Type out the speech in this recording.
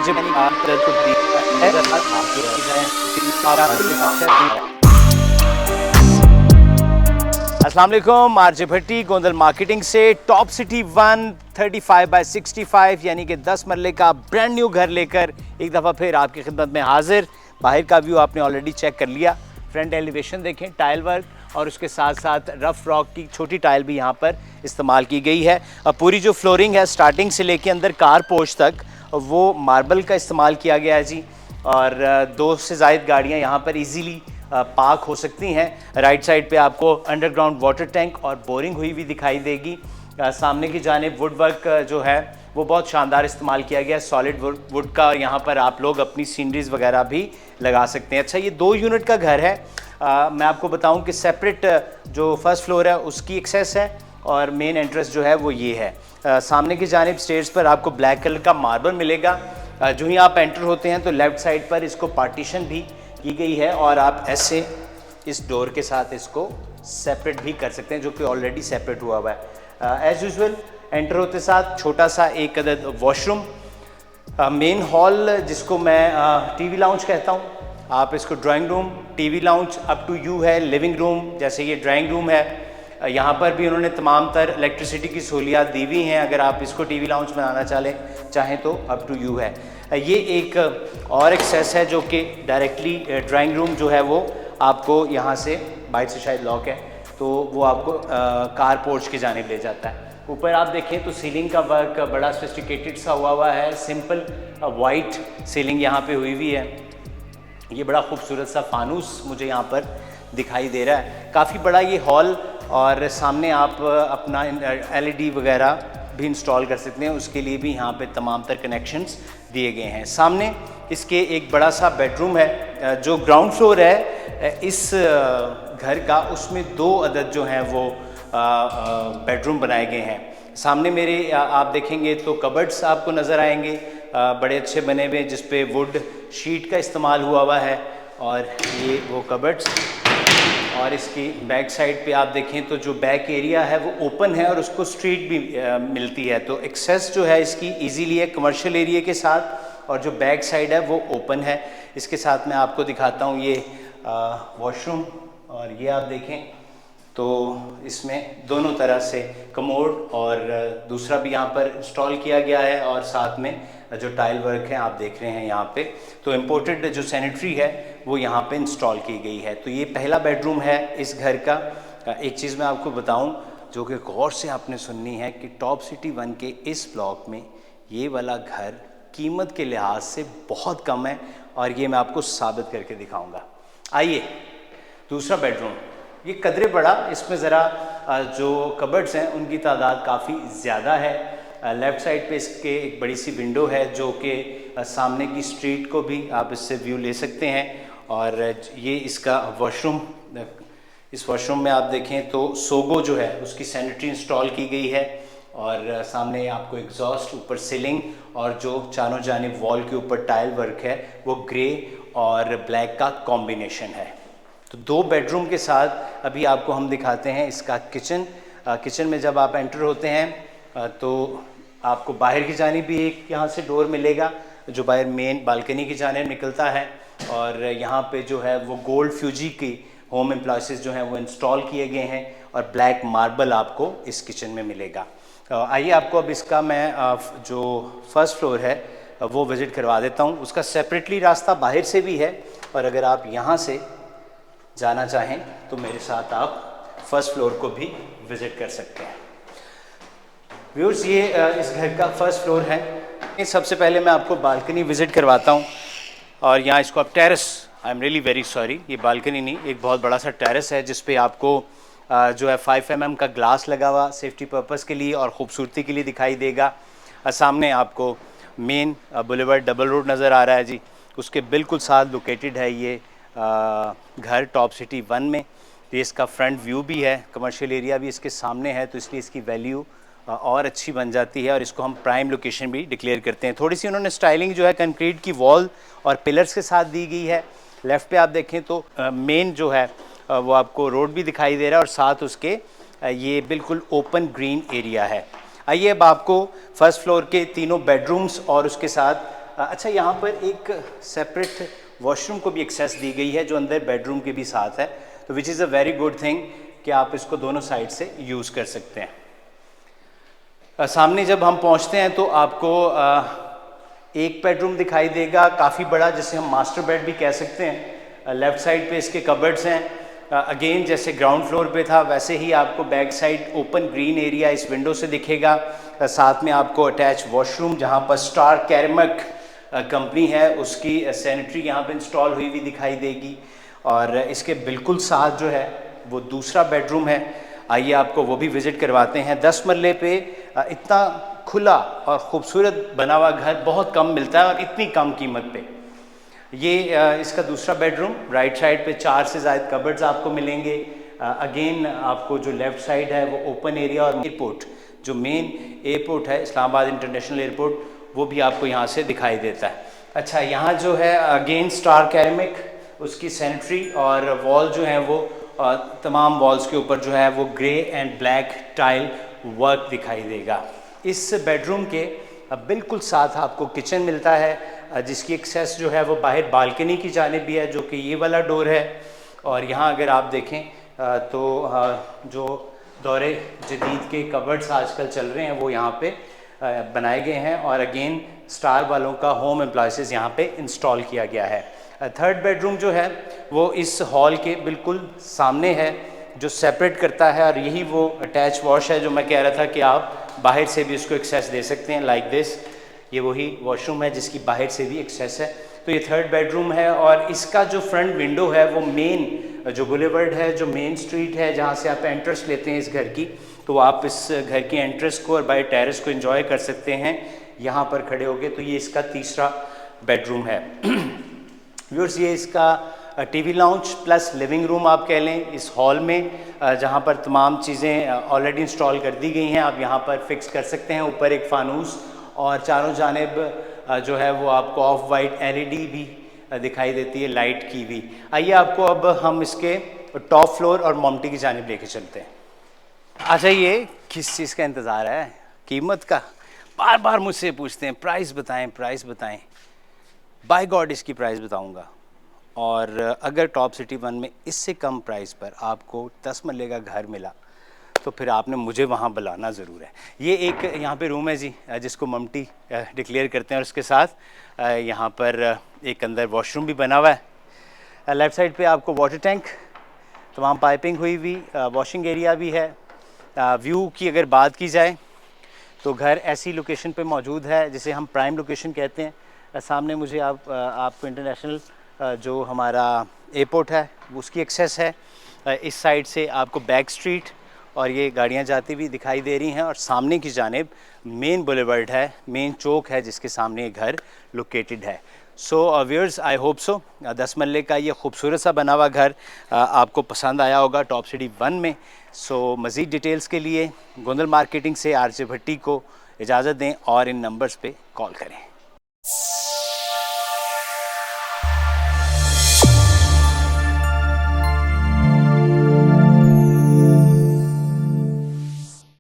अस्सलाम वालेकुम, आरजे भट्टी गोंदल मार्केटिंग से टॉप सिटी 135/65 यानी कि 10 मरले का ब्रांड न्यू घर लेकर एक दफ़ा फिर आपकी खिदमत में हाजिर। बाहर का व्यू आपने ऑलरेडी चेक कर लिया, फ्रंट एलिवेशन देखें, टाइल वर्क और उसके साथ साथ रफ रॉक की छोटी टाइल भी यहाँ पर इस्तेमाल की गई है। अब पूरी जो फ्लोरिंग है स्टार्टिंग से लेके अंदर कार पोर्च तक वो मार्बल का इस्तेमाल किया गया है जी, और 2 से ज़ायद गाड़ियाँ यहाँ पर इजीली पार्क हो सकती हैं। राइट साइड पे आपको अंडरग्राउंड वाटर टैंक और बोरिंग हुई भी दिखाई देगी। सामने की जानिब वुड वर्क जो है वो बहुत शानदार इस्तेमाल किया गया है, सॉलिड वुड का, और यहाँ पर आप लोग अपनी सीनरीज वगैरह भी लगा सकते हैं। अच्छा, ये 2 यूनिट का घर है। मैं आपको बताऊं कि सेपरेट जो फर्स्ट फ्लोर है उसकी एक्सेस है और मेन एंट्रेंस जो है वो ये है। सामने की जानिब स्टेयर्स पर आपको ब्लैक कलर का मार्बल मिलेगा। जो ही आप एंटर होते हैं तो लेफ़्ट साइड पर इसको पार्टीशन भी की गई है और आप ऐसे इस डोर के साथ इसको सेपरेट भी कर सकते हैं, जो कि ऑलरेडी सेपरेट हुआ हुआ है। एज़ यूजुअल एंटर होते साथ छोटा सा एक अदद वॉशरूम, मेन हॉल जिसको मैं टीवी लाउंज कहता हूँ, आप इसको drawing room, TV lounge up to you है, लिविंग रूम जैसे ये ड्राइंग रूम है। यहाँ पर भी उन्होंने तमाम तर इलेक्ट्रिसिटी की सहूलियात दी हुई हैं, अगर आप इसको टीवी लाउंज बनाना चाहें तो अप टू यू है। ये एक और एक्सेस है जो कि डायरेक्टली ड्राइंग रूम जो है वो आपको यहाँ से बाहर से शायद लॉक है तो वो आपको कार पोर्च की जानिब ले जाता है। ऊपर आप देखें तो सीलिंग का वर्क बड़ा सोफिस्टिकेटेड सा हुआ है, सिंपल वाइट सीलिंग यहाँ पे हुई है। ये बड़ा खूबसूरत सा फानूस मुझे यहाँ पर दिखाई दे रहा है। काफ़ी बड़ा ये हॉल, और सामने आप अपना LED वगैरह भी इंस्टॉल कर सकते हैं, उसके लिए भी यहाँ पे तमाम तर कनेक्शंस दिए गए हैं। सामने इसके एक बड़ा सा बेडरूम है, जो ग्राउंड फ्लोर है इस घर का, उसमें 2 अदद जो हैं वो बेडरूम बनाए गए हैं। सामने मेरे आप देखेंगे तो कबर्ड्स आपको नज़र आएंगे, बड़े अच्छे बने हुए, जिस पे वुड शीट का इस्तेमाल हुआ है, और ये वो कबर्ड्स। और इसकी बैक साइड पे आप देखें तो जो बैक एरिया है वो ओपन है और उसको स्ट्रीट भी मिलती है, तो एक्सेस जो है इसकी इजीली है कमर्शियल एरिया के साथ, और जो बैक साइड है वो ओपन है। इसके साथ मैं आपको दिखाता हूँ ये वॉशरूम, और ये आप देखें तो इसमें दोनों तरह से कमोड और दूसरा भी यहाँ पर इंस्टॉल किया गया है, और साथ में जो टाइल वर्क है आप देख रहे हैं यहाँ पे, तो इम्पोर्टेड जो सैनिटरी है वो यहाँ पे इंस्टॉल की गई है। तो ये पहला बेडरूम है इस घर का। एक चीज़ मैं आपको बताऊं जो कि गौर से आपने सुननी है कि टॉप सिटी 1 के इस ब्लॉक में ये वाला घर कीमत के लिहाज से बहुत कम है, और ये मैं आपको साबित करके दिखाऊँगा। आइए, दूसरा बेडरूम, ये कदरे बड़ा, इसमें ज़रा जो कबर्ड्स हैं उनकी तादाद काफ़ी ज़्यादा है। लेफ़्ट साइड पे इसके एक बड़ी सी विंडो है जो कि सामने की स्ट्रीट को भी आप इससे व्यू ले सकते हैं। और ये इसका वॉशरूम, इस वॉशरूम में आप देखें तो सोगो जो है उसकी सैनिटरी इंस्टॉल की गई है, और सामने आपको एग्जॉस्ट, ऊपर सीलिंग, और जो चारों जानिब वॉल के ऊपर टाइल वर्क है वो ग्रे और ब्लैक का कॉम्बिनेशन है। तो 2 बेडरूम के साथ अभी आपको हम दिखाते हैं इसका किचन। किचन में जब आप एंटर होते हैं तो आपको बाहर की जानिब भी एक यहाँ से डोर मिलेगा जो बाहर मेन बालकनी की जानिब निकलता है, और यहाँ पे जो है वो गोल्ड फ्यूजी की होम एप्लायंसेस जो हैं वो इंस्टॉल किए गए हैं, और ब्लैक मार्बल आपको इस किचन में मिलेगा। आइए आपको अब इसका मैं जो फर्स्ट फ्लोर है वो विज़िट करवा देता हूँ। उसका सेपरेटली रास्ता बाहर से भी है, और अगर आप यहाँ से जाना चाहें तो मेरे साथ आप फर्स्ट फ्लोर को भी विज़िट कर सकते हैं। व्यूअर्स, ये इस घर का फर्स्ट फ्लोर है। सबसे पहले मैं आपको बालकनी विज़िट करवाता हूँ, और यहाँ इसको आप terrace, I am really very sorry, ये बालकनी नहीं, एक बहुत बड़ा सा टेरेस है जिस पे आपको जो है 5 mm का ग्लास लगा हुआ सेफ्टी पर्पस के लिए और ख़ूबसूरती के लिए दिखाई देगा। सामने आपको मेन बुलेवार्ड डबल रोड नज़र आ रहा है जी, उसके बिल्कुल साथ लोकेटेड है ये घर टॉप सिटी 1 में। ये इसका फ्रंट व्यू भी है, कमर्शियल एरिया भी इसके सामने है, तो इसलिए इसकी वैल्यू और अच्छी बन जाती है, और इसको हम प्राइम लोकेशन भी डिक्लेयर करते हैं। थोड़ी सी उन्होंने स्टाइलिंग जो है कंक्रीट की वॉल और पिलर्स के साथ दी गई है। लेफ़्ट पे आप देखें तो मेन जो है वो आपको रोड भी दिखाई दे रहा है, और साथ उसके ये बिल्कुल ओपन ग्रीन एरिया है। आइए अब आपको फर्स्ट फ्लोर के तीनों बेडरूम्स और उसके साथ अच्छा, यहाँ पर एक सेपरेट वॉशरूम को भी एक्सेस दी गई है जो अंदर बेडरूम के भी साथ है, तो which is a very good thing कि आप इसको दोनों साइड से यूज़ कर सकते हैं। सामने जब हम पहुँचते हैं तो आपको एक बेडरूम दिखाई देगा काफ़ी बड़ा, जिसे हम मास्टर बेड भी कह सकते हैं। लेफ़्ट साइड पे इसके कबर्ड्स हैं। अगेन जैसे ग्राउंड फ्लोर पे था वैसे ही आपको back side open green area इस विंडो से दिखेगा। साथ में आपको अटैच वॉशरूम जहाँ पर स्टार केरेमिक कंपनी है उसकी सैनिटरी यहाँ पे इंस्टॉल हुई हुई दिखाई देगी। और इसके बिल्कुल साथ जो है वो दूसरा बेडरूम है। आइए आपको वो भी विज़िट करवाते हैं। 10 मरले पे इतना खुला और ख़ूबसूरत बना हुआ घर बहुत कम मिलता है और इतनी कम कीमत पे। ये इसका दूसरा बेडरूम, राइट साइड पे 4 से ज़्यादा कबर्ड्स आपको मिलेंगे। अगेन आपको जो लेफ़्ट साइड है वो ओपन एरिया और एयरपोर्ट, जो मेन एयरपोर्ट है इस्लामाबाद इंटरनेशनल एयरपोर्ट, वो भी आपको यहाँ से दिखाई देता है। अच्छा, यहाँ जो है अगेन स्टार केरेमिक उसकी सैनिटरी और वॉल जो है वो तमाम वॉल्स के ऊपर जो है वो grey and black tile work दिखाई देगा। इस बेडरूम के बिल्कुल साथ आपको किचन मिलता है जिसकी एक्सेस जो है वो बाहर बालकनी की जानिब भी है, जो कि ये वाला डोर है। और यहाँ अगर आप देखें तो जो दौरे जदीद के कबर्ड्स आजकल चल रहे हैं वो यहाँ पे बनाए गए हैं और अगेन स्टार वालों का होम अप्लायंसेस यहाँ पे इंस्टॉल किया गया है। थर्ड बेडरूम जो है वो इस हॉल के बिल्कुल सामने है, जो सेपरेट करता है, और यही वो अटैच वॉश है जो मैं कह रहा था कि आप बाहर से भी इसको एक्सेस दे सकते हैं लाइक दिस। ये वही वॉशरूम है जिसकी बाहर से भी एक्सेस है। तो ये थर्ड बेडरूम है और इसका जो फ्रंट विंडो है वो मेन जो बुलेवर्ड है, जो मेन स्ट्रीट है जहाँ से आप एंट्रेंस लेते हैं इस घर की, तो आप इस घर की एंट्रेंस को और बाय टेरेस को एंजॉय कर सकते हैं यहाँ पर खड़े होके। तो ये इसका तीसरा बेडरूम है। व्यूअर्स, ये इसका TV lounge plus living room आप कह लें इस हॉल में, जहाँ पर तमाम चीज़ें ऑलरेडी इंस्टॉल कर दी गई हैं। आप यहाँ पर फिक्स कर सकते हैं। ऊपर एक फानूस और चारों जानिब जो है वो आपको ऑफ वाइट LED भी दिखाई देती है लाइट की भी। आइए आपको अब हम इसके टॉप फ्लोर और मोमटी की जानिब लेके चलते हैं। अच्छा, ये किस चीज़ का इंतज़ार है? कीमत का। बार बार मुझसे पूछते हैं प्राइस बताएं, प्राइस बताएं। बाय गॉड इसकी प्राइस बताऊंगा। और अगर टॉप सिटी 1 में इससे कम प्राइस पर आपको 10 मरले का घर मिला तो फिर आपने मुझे वहाँ बुलाना ज़रूर है। ये एक यहाँ पे रूम है जी जिसको ममटी डिक्लेयर करते हैं, और उसके साथ यहाँ पर एक अंदर वॉशरूम भी बना हुआ है। लेफ़्ट साइड पे आपको वाटर टैंक, तमाम पाइपिंग हुई हुई, वॉशिंग एरिया भी है। व्यू की अगर बात की जाए तो घर ऐसी लोकेशन पे मौजूद है जिसे हम प्राइम लोकेशन कहते हैं। सामने मुझे आपको इंटरनेशनल जो हमारा एयरपोर्ट है उसकी एक्सेस है। इस साइड से आपको बैक स्ट्रीट और ये गाड़ियाँ जाती हुई दिखाई दे रही हैं, और सामने की जानिब मेन बुलेवर्ड है, मेन चौक है जिसके सामने ये घर लोकेटेड है। So viewers, I hope so 10 मरले का ये खूबसूरत सा बना हुआ घर आपको पसंद आया होगा टॉप सिटी 1 में। सो मज़ीद डिटेल्स के लिए गोंदल मार्केटिंग से RJ भट्टी को इजाज़त दें और इन नंबर्स पे कॉल करें।